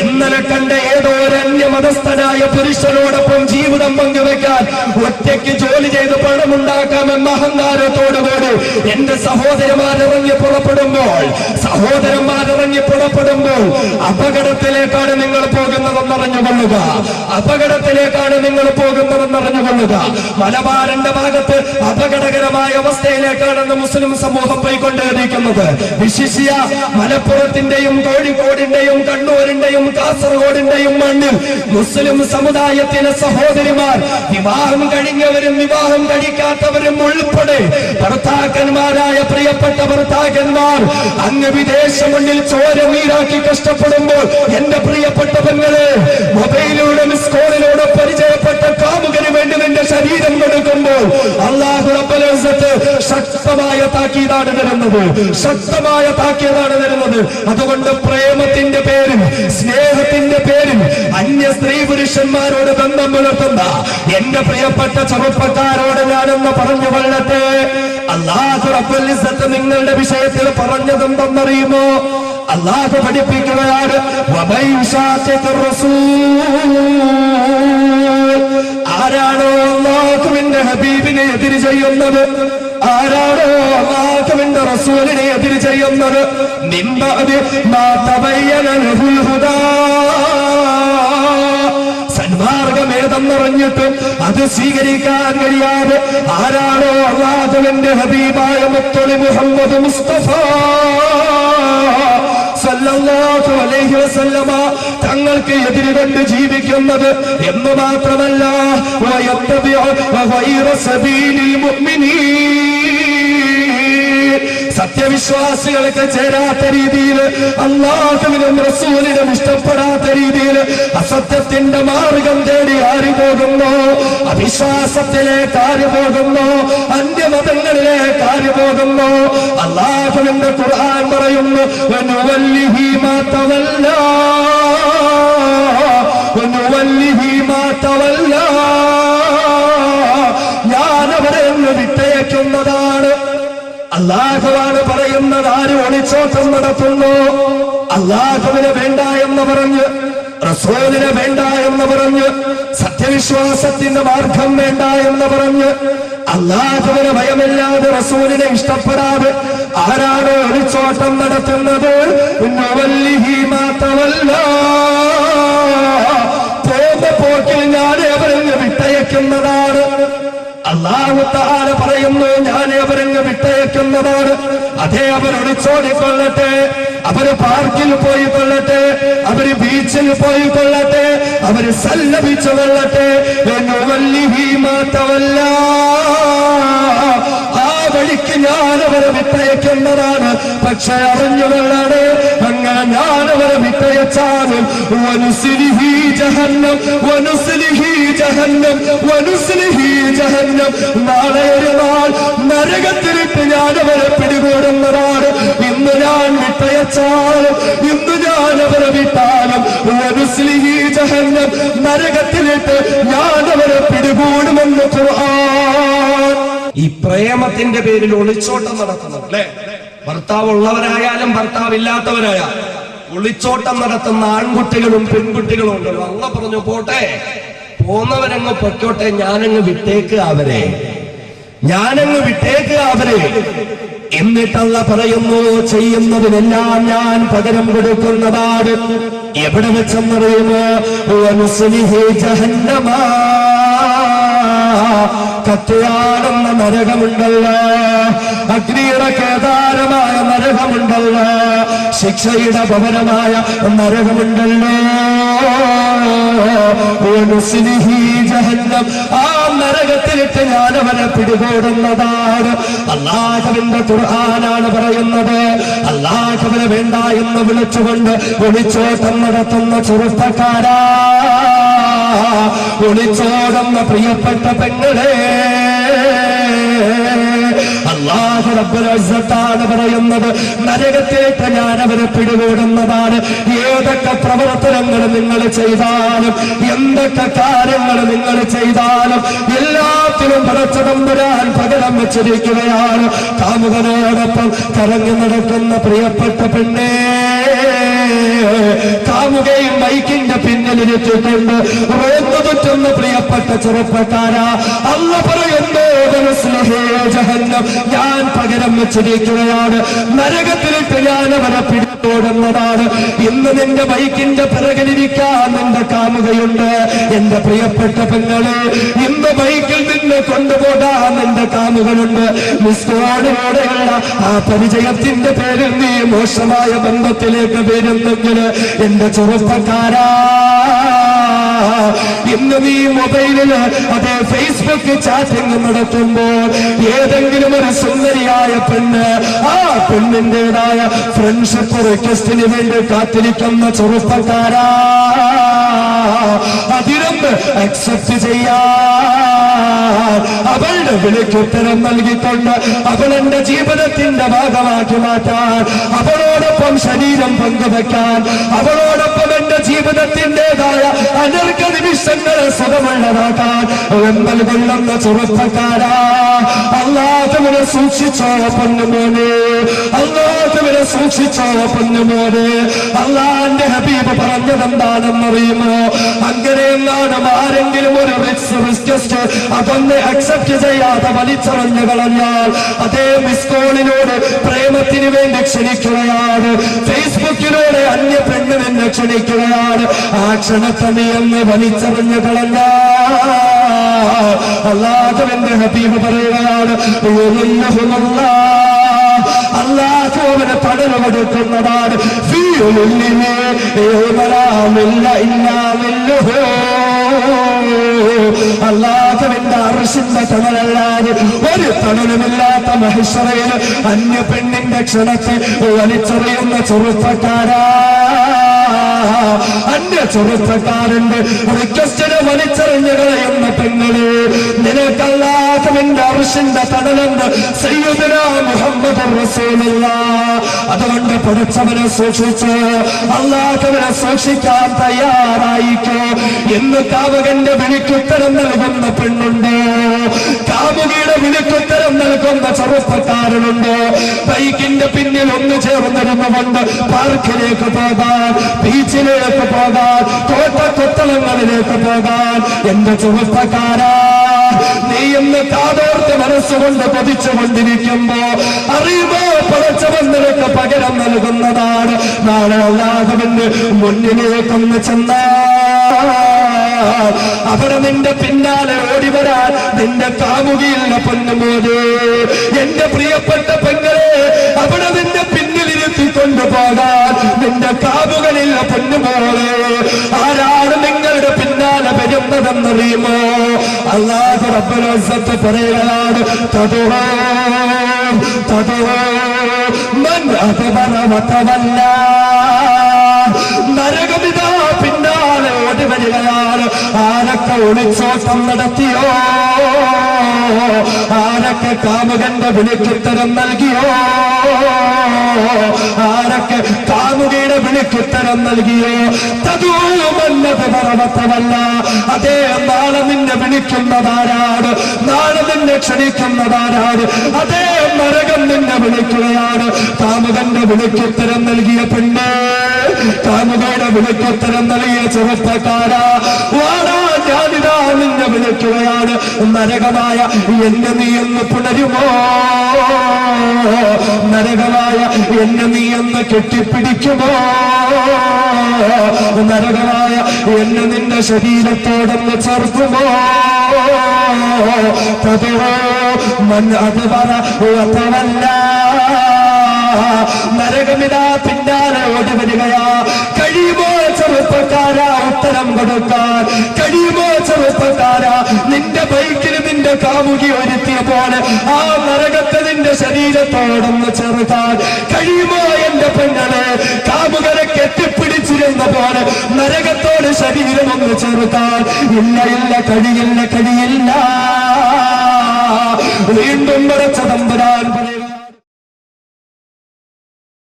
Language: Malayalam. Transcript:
ഇന്നലെ കണ്ട ഏതോ ഒരു അന്യമതസ്ഥനായ പുരുഷനോടൊപ്പം ജീവിതം പങ്കുവെക്കാൻ ഒറ്റയ്ക്ക് ജോലി ചെയ്ത് പണമുണ്ടാക്കാമെന്ന അഹങ്കാരത്തോടുകൂടി എന്റെ സഹോദരന്മാരിറങ്ങി പുറപ്പെടുമ്പോൾ അപകടത്തിലേക്കാണ് നിങ്ങൾ പോകുന്നതെന്നറിഞ്ഞുകൊള്ളുക. അപകടത്തിലേക്കാണ് നിങ്ങൾ പോകുന്നതെന്നറിഞ്ഞുകൊള്ളുക. മലബാറിന്റെ ഭാഗത്ത് അപകടകരമായ അവസ്ഥയിലേക്കാണ് മുസ്ലിം സമൂഹം പോയിക്കൊണ്ടിരിക്കുന്നത്. വിശിഷ്യ മലപ്പുറത്തിന്റെയും കോഴിക്കോടിന്റെയും കണ്ണൂരിന്റെയും കാസർഗോഡിന്റെയും മണ്ണിൽ മുസ്ലിം സമുദായത്തിലെ സഹോദരിമാർ വിവാഹം കഴിഞ്ഞവരും വിവാഹം കഴിക്കാത്തവരും ഉൾപ്പെടെ ഭർത്താക്കന്മാരായ പ്രിയപ്പെട്ട ഭർത്താക്കന്മാർ അങ്ങ് വിദേശ മണ്ണിൽ ചോര നീരാക്കി കഷ്ടപ്പെടുമ്പോൾ എന്റെ പ്രിയപ്പെട്ട പെങ്ങളെ മൊബൈലിലൂടെ മിസ് കോളിലൂടെ പരിചയപ്പെട്ട കാമുകന് വേണ്ടി നിന്റെ ശരീരം കൊടുക്കുമ്പോൾ അല്ലാഹു റബ്ബുൽ ഇസ്സത്ത് ശക്തമായ താക്കീതാണ് തരുന്നത്. അതുകൊണ്ട് പ്രേമത്തിന്റെ പേരിൽ സ്നേഹത്തിന്റെ പേരിൽ അന്യ സ്ത്രീ പുരുഷന്മാരോട് ബന്ധം പുലർത്തുന്ന എന്റെ പ്രിയപ്പെട്ട ചെറുപ്പക്കാരോട് ഞാനെന്ന് പറഞ്ഞു കൊള്ളട്ടെ, അല്ലാഹു റബ്ബുൽ ഇസ്സത്ത് നിങ്ങളുടെ വിഷയത്തിൽ പറഞ്ഞതെന്തെന്നറിയുമോ? അല്ലാഹു പഠിപ്പിക്കുകയാണ്, ആരാണോ അല്ലാഹുവിന്റെ ഹബീബിനെ എതിര് ചെയ്യുന്നത്, ആരാണോ അല്ലാഹുവിന്റെ റസൂലിനെ എതിര് ചെയ്യുന്നത്, സന്മാർഗമേതെന്നറിഞ്ഞിട്ടും അത് സ്വീകരിക്കാൻ കഴിയാതെ ആരാണോ അല്ലാഹുവിന്റെ ഹബീബായ മുത്തലി മുഹമ്മദ് മുസ്തഫ സല്ലല്ലാഹു അലൈഹി വസല്ലമ തങ്ങൾക്ക് എതിരുകൊണ്ട് ജീവിക്കുന്നത് എന്ന് മാത്രമല്ല, സത്യവിശ്വാസികൾക്ക് ചേരാത്ത രീതിയിൽ അല്ലാഹുവിനും റസൂലിനും ഇഷ്ടപ്പെടാത്ത രീതിയിൽ അസത്യത്തിന്റെ മാർഗം തേടി ആര് പോകുന്നു, അവിശ്വാസത്തിലേക്ക് ആര് പോകുന്നു, അന്യമതങ്ങളിലേക്ക് ആര് പോകുന്നു, അല്ലാഹുവിന്റെ ഖുർആൻ പറയുന്നു, വനുവല്ലിഹി മാ തവല്ലാ വനുവല്ലിഹി മാ തവല്ലാ, ഞാൻ അവരെ വിട്ടയക്കുന്നതാണ്. അല്ലാഹുവാണ് പറയുന്നത്. ആര് ഒളിച്ചോട്ടം നടത്തുന്നു, അല്ലാഹുവിനെ വേണ്ട എന്ന് പറഞ്ഞ്, റസൂലിനെ വേണ്ട എന്ന് പറഞ്ഞ്, സത്യവിശ്വാസത്തിന്റെ മാർഗം വേണ്ട എന്ന് പറഞ്ഞ്, അല്ലാഹുവിനെ ഭയമില്ലാതെ റസൂലിനെ ഇഷ്ടപ്പെടാതെ ആരാണ് ഒളിച്ചോട്ടം നടത്തുന്നത്, പോകുന്ന പോക്കിൽ ഞാൻ അവരങ്ങ് വിട്ടയക്കുന്നതാണ്. അല്ലാഹു തആല പറയുന്നു, ഞാൻ അവരങ്ങ് വിട്ടയക്കുന്നതാണ്. അതേ, അവർ ഒളിച്ചോടിക്കൊള്ളട്ടെ, അവര് പാർക്കിൽ പോയി കൊള്ളട്ടെ, അവര് ബീച്ചിൽ പോയി കൊള്ളട്ടെ, അവര് സല്ലപിച്ചു കൊള്ളട്ടെ, ആ വഴിക്ക് ഞാൻ അവരെ വിട്ടയക്കുന്നതാണ്. പക്ഷെ അറിഞ്ഞുകൊള്ളാണ്, അങ്ങനെ ഞാൻ അവരെ വിട്ടയച്ചാലും നാളെ ഒരു നാൾ നരകത്തിലിട്ട് ഞാൻ അവരെ പിടികൂടുന്നതാണ്. ഇന്ന് ഞാൻ വിട്ടയച്ചാലും ഇന്ന് ഞാൻ അവരെ വിട്ടാലും ജഹന്നം, നരകത്തിലിട്ട് ഞാൻ അവരെ പിടികൂടുമെന്ന് ഖുർആൻ. ഈ പ്രേമത്തിന്റെ പേരിൽ ഒളിച്ചോട്ടം നടത്തുന്നത് അല്ലെ, ഭർത്താവ് ഉള്ളവരായാലും ഭർത്താവില്ലാത്തവരായാലും ഒളിച്ചോട്ടം നടത്തുന്ന ആൺകുട്ടികളും പെൺകുട്ടികളും ഉണ്ടല്ലോ. അള്ളാഹ് പറഞ്ഞു, പോട്ടെ, പോന്നവരങ്ങ് പൊയ്ക്കോട്ടെ, ഞാനങ്ങ് വിട്ടേക്കുക അവരെ. എന്നിട്ടല്ല പറയുന്നു, ചെയ്യുന്നതിനെല്ലാം ഞാൻ പകരം കൊടുക്കുന്നതാണ്. എവിടെ വെച്ചെന്നറിയുമോ? ജഹന്നമാ, കത്തുവാടുന്ന നരകമുണ്ടല്ലോ, അഗ്നിയുടെ കേദാരമായ നരകമുണ്ടല്ലോ, ശിക്ഷയുടെ ഭവനമായ നരകമുണ്ടല്ലോ, ജഹന്നം, ആ നരകത്തിലിട്ട് ഞാൻ അവനെ പിടികൂടുന്നതാണ്. അല്ലാഹുവിന്റെ ഖുർആനാണ് പറയുന്നത്. അല്ലാഹുവിനെ വേണ്ട എന്ന് വിളിച്ചുകൊണ്ട് ഒളിച്ചോട്ടം നടത്തുന്ന ചെറുപ്പക്കാരാ, ഒളിച്ചോടുന്ന പ്രിയപ്പെട്ട പെങ്ങളെ, അല്ലാഹു റബ്ബുൽ ഇസ്സത്താണ് പറയുന്നത്, നരകത്തിലേക്ക് ഞാൻ അവരെ പിടികൂടുന്നതാണ്. ഏതൊക്കെ പ്രവർത്തനങ്ങൾ നിങ്ങൾ ചെയ്താലും, എന്തൊക്കെ കാര്യങ്ങൾ നിങ്ങൾ ചെയ്താലും, എല്ലാത്തിലും പടച്ചതമ്പുരാൻ പകരം വെച്ചിരിക്കുകയാണ്. കാമുകനോടൊപ്പം കറങ്ങി നടക്കുന്ന പ്രിയപ്പെട്ട പെണ്ണേ, കാമുകയും ബൈക്കിന്റെ പിന്നിലിരുത്തിക്കൊണ്ട് റോഡ് തുറ്റുന്ന പ്രിയപ്പെട്ട ചെറുപ്പക്കാരാ, അല്ലാഹു പറയുന്നു ജഹന്നം, ഞാൻ പകരം വെച്ചിരിക്കുകയാണ്, നരകത്തിലിട്ട് ഞാൻ അവരെ പിടികൂടുന്നതാണ്. ഇന്ന് നിന്റെ ബൈക്കിന്റെ പിറകിലിരിക്കാൻ നിന്റെ കാമുകയുണ്ട്. എന്റെ പ്രിയപ്പെട്ട പെങ്ങളെ, ഇന്ന് ബൈക്കിൽ നിന്നെ കൊണ്ടുപോകാൻ നിന്റെ കാമുകനുണ്ട്. മിസ്കോളിലൂടെയുള്ള ആ പരിചയത്തിന്റെ പേരിൽ നീ മോശമായ ബന്ധത്തിലേക്ക് വരുന്നെങ്കിൽ എന്റെ ചെറുപ്പക്കാരാ, ഇന്ന് നീ മൊബൈലില് അതേ ഫേസ്ബുക്ക് ചാറ്റിംഗ് നടത്തുമ്പോൾ ഏതെങ്കിലും ഒരു സുന്ദരിയായ പെണ്ണ് ആ പെണ്ണിന്റേതായ ഫ്രണ്ട്ഷിപ്പ് റിക്വസ്റ്റിന് വേണ്ടി കാത്തിരിക്കുന്ന ചെറുപ്പക്കാരാ, അതിനൊന്ന് അക്സെപ്റ്റ് ചെയ്യാൻ അവളുടെ വിളിക്കുത്തരം നൽകിക്കൊണ്ട് അവളെന്റെ ജീവിതത്തിന്റെ ഭാഗമാക്കി മാറ്റാൻ, അവളോടൊപ്പം ശരീരം പങ്കുവെക്കാൻ, അവളോടൊപ്പം എന്റെ ജീവിതത്തിൻ്റെതായ അനർഘ നിമിഷങ്ങളെ സുഖമുള്ളതാക്കാൻ വെമ്പൽ കൊള്ളുന്ന ചെറുപ്പക്കാരാ, അല്ലാഹുവിനെ സൂക്ഷിച്ചോ പൊന്നുമോനെ, അല്ലാഹുവിനെ സൂക്ഷിച്ചോ പൊന്നുമോനെ. അല്ലാഹുവിന്റെ ഹബീബ് പറഞ്ഞതെന്താണെന്നറിയുമോ? അങ്ങനെയെങ്ങാനും ആരെങ്കിലും ഒരു റിക്വസ്റ്റ് അതൊന്ന് അക്സെപ്റ്റ് ചെയ്യാതെ വലിച്ചെറിഞ്ഞു കളഞ്ഞാൽ അതേ മിസ് കോളിലൂടെ പ്രേമത്തിന് വേണ്ടി ക്ഷണിക്കുകയാണ്, ഫേസ്ബുക്കിലൂടെ അന്യ പെണ്ണ് നിന്നെ ക്ഷണിക്കുകയാണ്, ആ ക്ഷണത്തെ നീ എന്ന് വലിച്ചെറിഞ്ഞു കളഞ്ഞാൽ അല്ലാഹുവിന്റെ ഹബീബ് പറയുകയാണ്, അല്ലാഹു അവനെ തടവ് കൊടുക്കുന്നതാണ്. അല്ലാഹുവിന്റെ അർശിന്റെ തണലല്ലാതെ ഒരു തണലുമില്ലാത്ത മഹിഷറയിൽ അന്യ പെണ്ണിന്റെ ക്ഷണത്തെ വലിച്ചെറിയുന്ന ചെറുപ്പക്കാരാ, അന്യ ചെറുപ്പക്കാരന്റെ റിക്വസ്റ്റിനെ വലിച്ചെറിഞ്ഞു കളയുന്ന പെങ്ങളെ, നിനക്കല്ലാഹുവിന്റെ അർശിന്റെ തണലെന്ന് സയ്യിദുനാ മുഹമ്മദ് റസൂലുള്ളാഹ്. അതുകൊണ്ട് പഠിച്ചവനെ സൂക്ഷിച്ച് അല്ലാഹുവിനെ സൂക്ഷിക്കാൻ തയ്യാറായിക്കോ. എന്ന് കാമുകന്റെ വിളിക്കുത്തരം നൽകുന്ന പെണ്ണുണ്ട്, കാമുകിയുടെ വിളിക്കുത്തരം നൽകുന്ന ചെറുപ്പക്കാരനുണ്ട്. ബൈക്കിന്റെ പിന്നിൽ ഒന്ന് ചേർന്നിരുന്നുകൊണ്ട് പാർക്കിലേക്ക് പോകാൻ, ബീച്ചിലേക്ക് പോകാൻ, കോട്ടക്കൊത്തളങ്ങളിലേക്ക് പോകാൻ എന്റെ ചെറുപ്പക്കാരാ, നീ ഇന്ന് കാതോർത്ത് മനസ്സുകൊണ്ട് കൊതിച്ചുകൊണ്ടിരിക്കുമ്പോ അറിയുമോ പടച്ചവൻ നിനക്ക് പകരം നൽകുന്നതാണ്. നാളെ അല്ലാഹുവിന്റെ മുന്നിലേക്കൊന്ന് ചെന്നാൽ അവിടെ നിന്റെ പിന്നാലെ ഓടി വരാൻ നിന്റെ കാമുകിയില്ല പൊന്നുമോനെ. എന്റെ പ്രിയപ്പെട്ട പെങ്ങളെ, അവിടെ നിന്റെ പിന്നിലിരുത്തി കൊണ്ടുപോകാൻ നിന്റെ കാമുകളില്ല പൊന്നുമോളെ. ആരാണ് നിങ്ങളുടെ പിന്നാലെ വരുന്നതെന്നറിയുമോ? അല്ലാഹു റബ്ബുൽ ഇസ്സത്ത് പറയുകയാണ്, മൻ അദ്ബറ വതവല്ല. നരകമിതാ പിന്നാലെ ഓടി വരികയാണ്. ആരൊക്കെ ഒളിച്ചോട്ടം നടത്തിയോ, ആരൊക്കെ കാമുകന്റെ വിളിക്കുത്തരം നൽകിയോ, ആരൊക്കെ കാമുകയുടെ വിളിക്കുത്തരം നൽകിയോ, തദൂമന്നത് പർവ്വതമല്ല. അതേ നാളെ നിന്നെ വിളിക്കുന്നതാരാണ്, നാളെ നിന്നെ ക്ഷണിക്കുന്നതാരാണ്, അതേ നരകം നിന്നെ വിളിക്കുകയാണ്. കാമുകന്റെ വിളിക്കുത്തരം നൽകിയ പെണ്ണ്, കാമുകയുടെ വിളിക്കുത്തരം നൽകിയ ചെറുപ്പക്കാരാ, വാടാ ഞാനിതാ നിന്നെ വിളിക്കുകയാണ്. നരകമായ എന്നെ നീ എന്ന് പുണരുമോ? നരകമായ എന്നെ നീ എന്ന് കെട്ടിപ്പിടിക്കുമോ? നരകമായ എന്നെ നിന്റെ ശരീരത്തോടൊന്ന് ചേർക്കുമോ? നരകമിതാ പിന്നാലെ ഓടി വരികയാ. കഴിയുമോ ചെറുപ്പക്കാരാ ഉത്തരം കൊടുക്കാൻ? കഴിയുമോ ചെറുപ്പക്കാരാ? നിന്റെ ബൈക്കിന് നിന്റെ കാമുകി ഒരുത്തിയ പോലെ ആ നരകത്തെ നിന്റെ ശരീരത്തോടൊന്ന് ചേർക്കാൻ കഴിയുമോ? എന്റെ പെങ്ങളെ, കാമുകരെ കെട്ടിപ്പിടിച്ചിരുന്ന പോലെ നരകത്തോട് ശരീരം ഒന്ന് ചേർക്കാൻ ഇല്ല, ഇല്ല, കഴിയില്ല, കഴിയില്ല. വീണ്ടും മറച്ച തമ്പുരാൻ